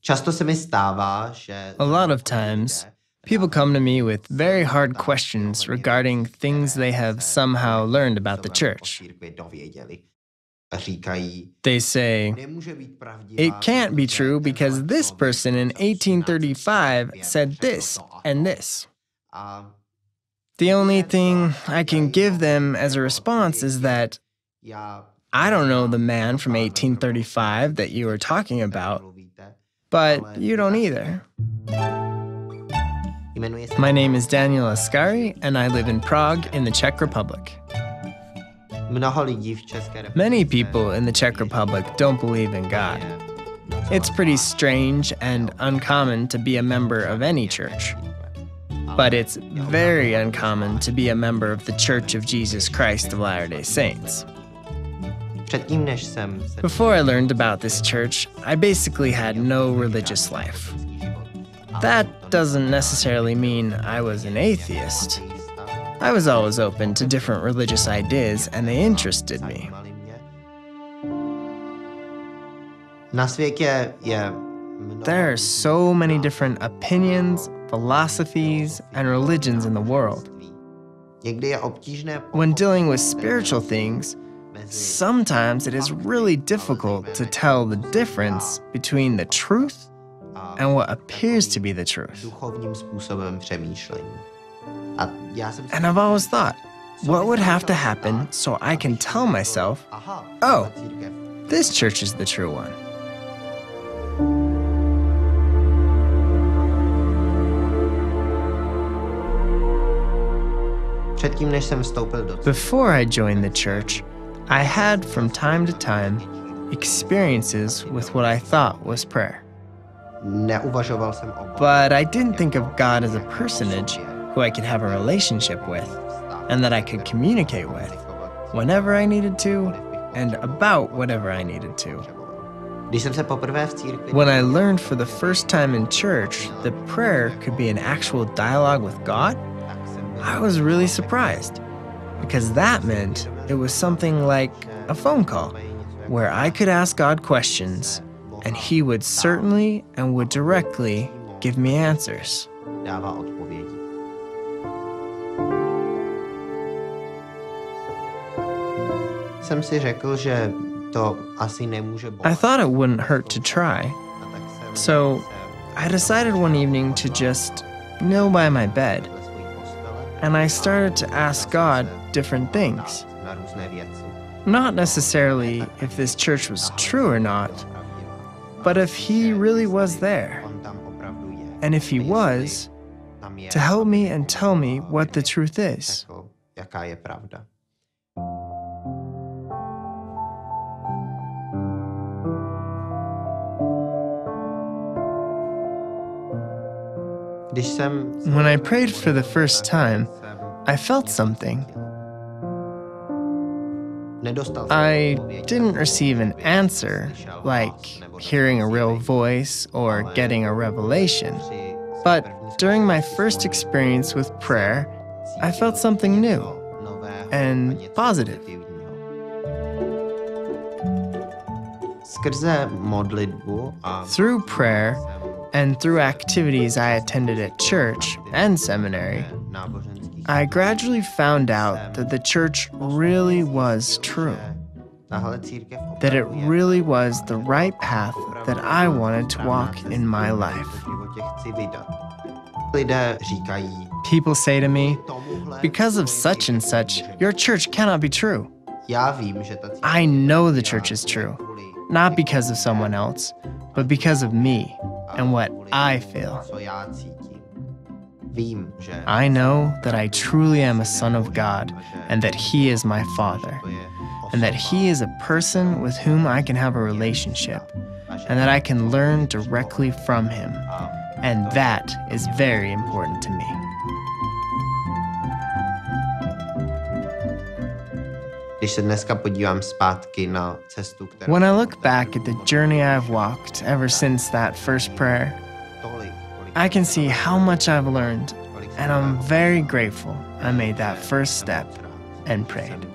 Často se mi stává, že A lot of times, people come to me with very hard questions regarding things they have somehow learned about the church. They say, it can't be true because this person in 1835 said this and this. The only thing I can give them as a response is that I don't know the man from 1835 that you are talking about, but you don't either. My name is Daniel Ascari, and I live in Prague in the Czech Republic. Many people in the Czech Republic don't believe in God. It's pretty strange and uncommon to be a member of any church. But it's very uncommon to be a member of the Church of Jesus Christ of Latter-day Saints. Before I learned about this church, I basically had no religious life. That doesn't necessarily mean I was an atheist. I was always open to different religious ideas, and they interested me. There are so many different opinions, philosophies, and religions in the world. When dealing with spiritual things, sometimes it is really difficult to tell the difference between the truth and what appears to be the truth. And I've always thought, what would have to happen so I can tell myself, oh, this church is the true one? Before I joined the church, I had from time to time experiences with what I thought was prayer. But I didn't think of God as a personage who I could have a relationship with and that I could communicate with whenever I needed to and about whatever I needed to. When I learned for the first time in church that prayer could be an actual dialogue with God, I was really surprised because that meant it was something like a phone call where I could ask God questions and He would certainly and would directly give me answers. I thought it wouldn't hurt to try. So I decided one evening to just kneel by my bed. And I started to ask God different things. Not necessarily if this church was true or not, but if He really was there. And if He was, to help me and tell me what the truth is. When I prayed for the first time, I felt something. I didn't receive an answer, like hearing a real voice or getting a revelation. But during my first experience with prayer, I felt something new and positive. Through prayer, and through activities I attended at church and seminary, I gradually found out that the church really was true. That it really was the right path that I wanted to walk in my life. People say to me, because of such and such, your church cannot be true. I know the church is true, not because of someone else, but because of me and what I feel. I know that I truly am a son of God and that He is my Father, and that He is a person with whom I can have a relationship, and that I can learn directly from Him, and that is very important to me. When I look back at the journey I've walked ever since that first prayer, I can see how much I've learned, and I'm very grateful I made that first step and prayed.